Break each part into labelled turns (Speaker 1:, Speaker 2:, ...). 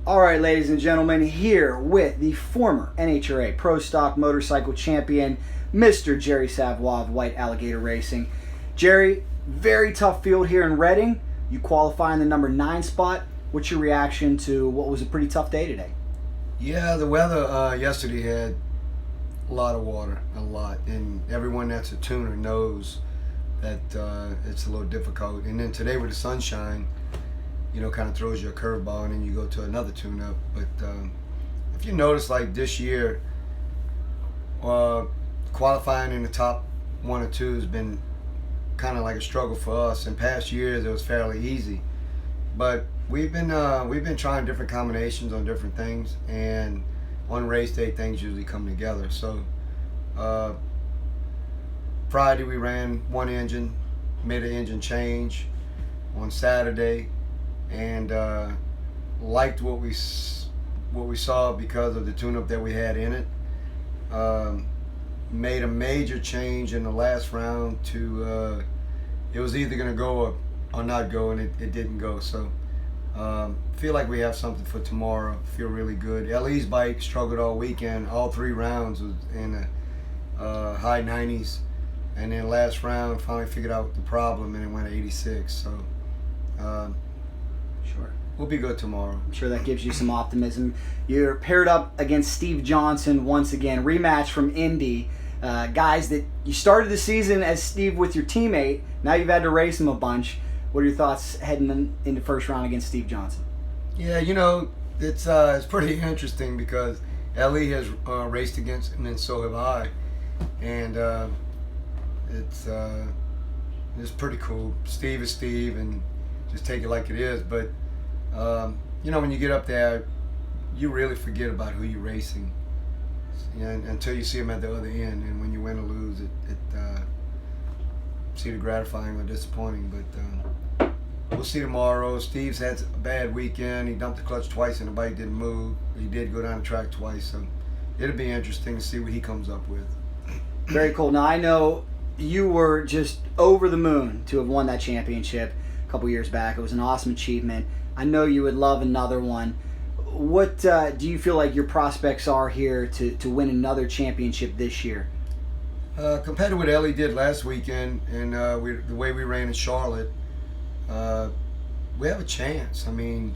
Speaker 1: All right, ladies and gentlemen, here with the former NHRA Pro Stock Motorcycle Champion, Mr. Jerry Savoie of White Alligator Racing. Jerry, very tough field here in Reading. You qualify in the number 9 spot. What's your reaction to what was a pretty tough day today?
Speaker 2: Yeah, the weather yesterday had a lot of water, and everyone that's a tuner knows that it's a little difficult. And then today with the sunshine, kind of throws you a curveball, and then you go to another tune-up. But if you notice, like this year, qualifying in the top 1 or 2 has been kind of like a struggle for us. In past years, it was fairly easy, but we've been trying different combinations on different things, and on race day, things usually come together. So Friday we ran one engine, made an engine change on Saturday, and liked what we saw because of the tune-up that we had in it. Made a major change in the last round to it was either going to go or not go, and it didn't go. So feel like we have something for tomorrow. Feel really good. Ellie's bike struggled all weekend. All 3 rounds was in the high 90s, and then last round finally figured out the problem, and it went 86. So
Speaker 1: Sure.
Speaker 2: We'll be good tomorrow.
Speaker 1: I'm sure that gives you some optimism. You're paired up against Steve Johnson once again. Rematch from Indy. Guys that you started the season as Steve with your teammate. Now you've had to race him a bunch. What are your thoughts heading into first round against Steve Johnson?
Speaker 2: Yeah, it's pretty interesting because Ellie has raced against him, and so have I. And it's pretty cool. Steve is Steve, and just take it like it is. But when you get up there, you really forget about who you're racing, until you see them at the other end. And when you win or lose, it it's either gratifying or disappointing. But we'll see tomorrow. Steve's had a bad weekend. He dumped the clutch twice and the bike didn't move. He did go down the track twice, so it'll be interesting to see what he comes up with.
Speaker 1: Very cool. Now I know you were just over the moon to have won that championship a couple years back. It was an awesome achievement. I know you would love another one. What do you feel like your prospects are here to win another championship this year?
Speaker 2: Compared to what Ellie did last weekend, and the way we ran in Charlotte, we have a chance. I mean,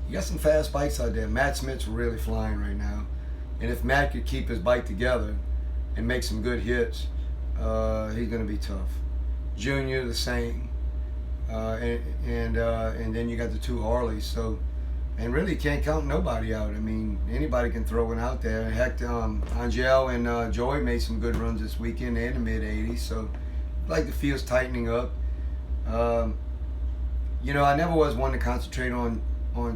Speaker 2: you got some fast bikes out there. Matt Smith's really flying right now, and if Matt could keep his bike together and make some good hits, he's going to be tough. Junior, the same. And then you got the 2 Harleys. So, and really you can't count nobody out. I mean, anybody can throw one out there. Heck, Angel and Joey made some good runs this weekend. They're in the mid 80s. So, like the field's tightening up. I never was one to concentrate on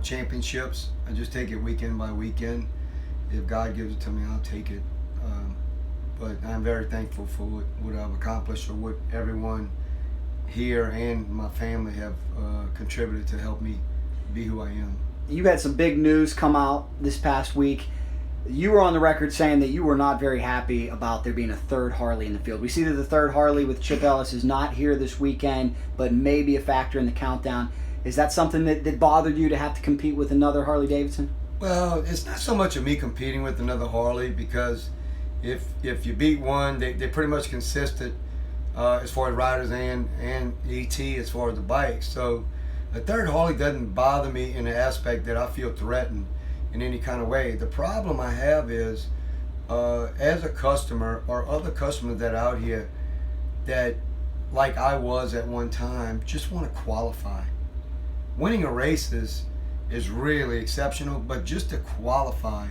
Speaker 2: championships. I just take it weekend by weekend. If God gives it to me, I'll take it. But I'm very thankful for what I've accomplished, or what everyone here and my family have contributed to help me be who I am.
Speaker 1: You had some big news come out this past week. You were on the record saying that you were not very happy about there being a 3rd Harley in the field. We see that the 3rd Harley with Chip Ellis is not here this weekend, but may be a factor in the countdown. Is that something that bothered you to have to compete with another Harley Davidson?
Speaker 2: Well, it's not so much of me competing with another Harley, because if you beat one, they pretty much consistent as far as riders and ET as far as the bike. So a 3rd Harley doesn't bother me in the aspect that I feel threatened in any kind of way. The problem I have is as a customer, or other customers that are out here that, like I was at one time, just want to qualify. Winning a race is really exceptional, but just to qualify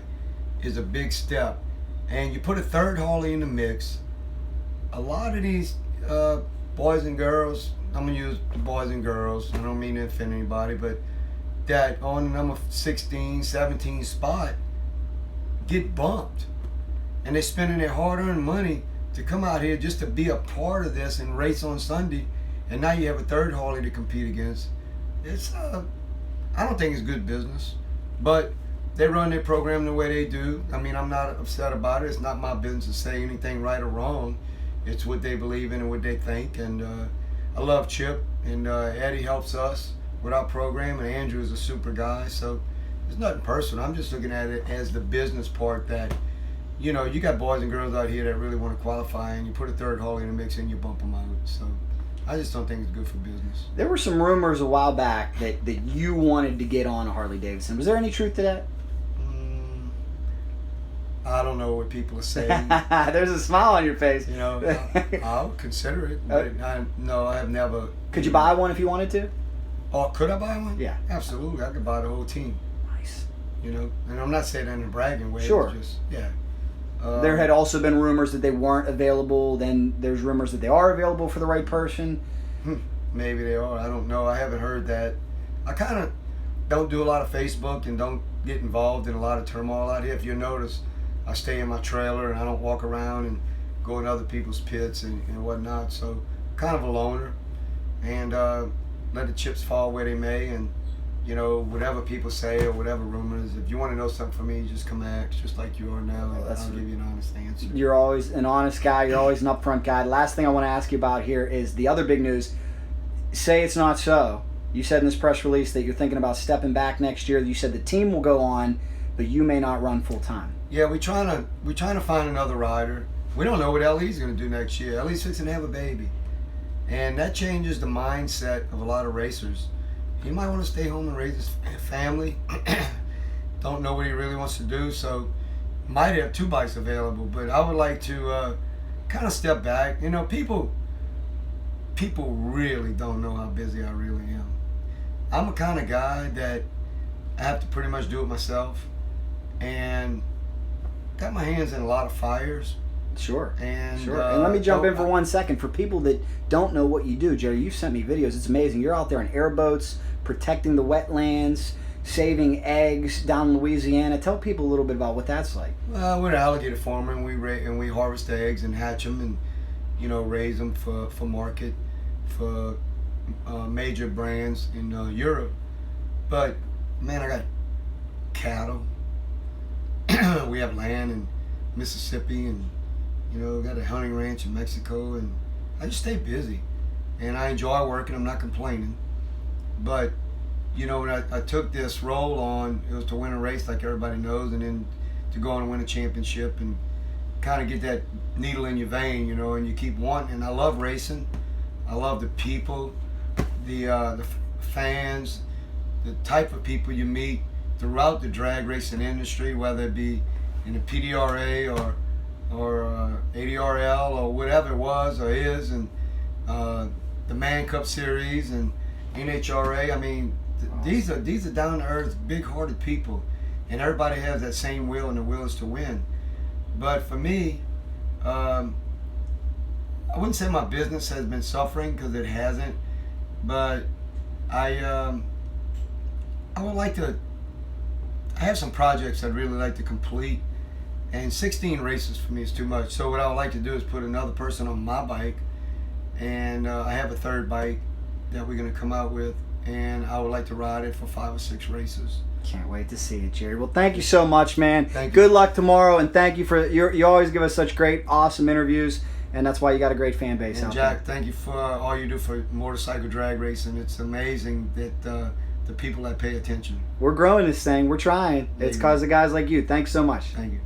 Speaker 2: is a big step. And you put a 3rd Harley in the mix, a lot of these boys and girls, I'm going to use boys and girls, I don't mean to offend anybody, but that on the number 16, 17 spot get bumped. And they're spending their hard-earned money to come out here just to be a part of this and race on Sunday, and now you have a 3rd Harley to compete against. It's I don't think it's good business, but they run their program the way they do. I mean, I'm not upset about it. It's not my business to say anything right or wrong. It's what they believe in and what they think. And I love Chip, and Eddie helps us with our program, and Andrew is a super guy. So it's nothing personal. I'm just looking at it as the business part that, you know, you got boys and girls out here that really want to qualify, and you put a third Harley in the mix and you bump them out. So I just don't think it's good for business.
Speaker 1: There were some rumors a while back that you wanted to get on a Harley Davidson. Was there any truth to that?
Speaker 2: I don't know what people are saying.
Speaker 1: There's a smile on your face.
Speaker 2: You know, I'll consider it. But no, I have never.
Speaker 1: Could you buy one if you wanted to?
Speaker 2: Oh, could I buy one?
Speaker 1: Yeah.
Speaker 2: Absolutely. I could buy the whole team.
Speaker 1: Nice.
Speaker 2: You know, and I'm not saying that in a bragging way.
Speaker 1: Sure.
Speaker 2: It's just, yeah.
Speaker 1: There had also been rumors that they weren't available. Then there's rumors that they are available for the right person.
Speaker 2: Maybe they are. I don't know. I haven't heard that. I kind of don't do a lot of Facebook and don't get involved in a lot of turmoil out here. If you notice, I stay in my trailer and I don't walk around and go in other people's pits and whatnot. So kind of a loner, and let the chips fall where they may. And you know, whatever people say or whatever rumors, if you want to know something from me, just come ask, just like you are now, and I'll give you an honest answer.
Speaker 1: You're always an honest guy. You're always an upfront guy. Last thing I want to ask you about here is the other big news. Say it's not so. You said in this press release that you're thinking about stepping back next year. You said the team will go on, but you may not run full time.
Speaker 2: Yeah, we're trying to find another rider. We don't know what Ellie's going to do next year. Ellie's fixing to have a baby, and that changes the mindset of a lot of racers. He might want to stay home and raise his family. Don't know what he really wants to do, so might have 2 bikes available. But I would like to kind of step back. You know, people really don't know how busy I really am. I'm a kind of guy that I have to pretty much do it myself, and got my hands in a lot of fires.
Speaker 1: Sure.
Speaker 2: And
Speaker 1: let me jump in for 1 second. For people that don't know what you do, Jerry, you've sent me videos. It's amazing. You're out there in airboats, protecting the wetlands, saving eggs down in Louisiana. Tell people a little bit about what that's like.
Speaker 2: We're an alligator farmer, and we harvest eggs and hatch them, and you know, raise them for market for major brands in Europe. But man, I got cattle. We have land in Mississippi, and you know, got a hunting ranch in Mexico, and I just stay busy, and I enjoy working. I'm not complaining, but you know, when I took this role on, it was to win a race like everybody knows, and then to go on and win a championship and kind of get that needle in your vein, you know, and you keep wanting. And I love racing. I love the people, the fans, the type of people you meet throughout the drag racing industry, whether it be in the PDRA or ADRL or whatever it was or is, and the Man Cup Series and NHRA. I mean, these are down to earth, big hearted people, and everybody has that same will, and the will is to win. But for me, I wouldn't say my business has been suffering, because it hasn't, but I would like to. I have some projects I'd really like to complete, and 16 races for me is too much. So what I would like to do is put another person on my bike, and I have a third bike that we're going to come out with, and I would like to ride it for 5 or 6 races.
Speaker 1: Can't wait to see it, Jerry. Well, thank you so much, man.
Speaker 2: Thank you.
Speaker 1: Good luck tomorrow, and thank you for you always give us such great, awesome interviews, and that's why you got a great fan base
Speaker 2: And
Speaker 1: out
Speaker 2: Jack,
Speaker 1: there.
Speaker 2: thank you for all you do for motorcycle drag racing. It's amazing that the people that pay attention.
Speaker 1: We're growing this thing. We're trying. It's because of guys like you. Thanks so much.
Speaker 2: Thank you.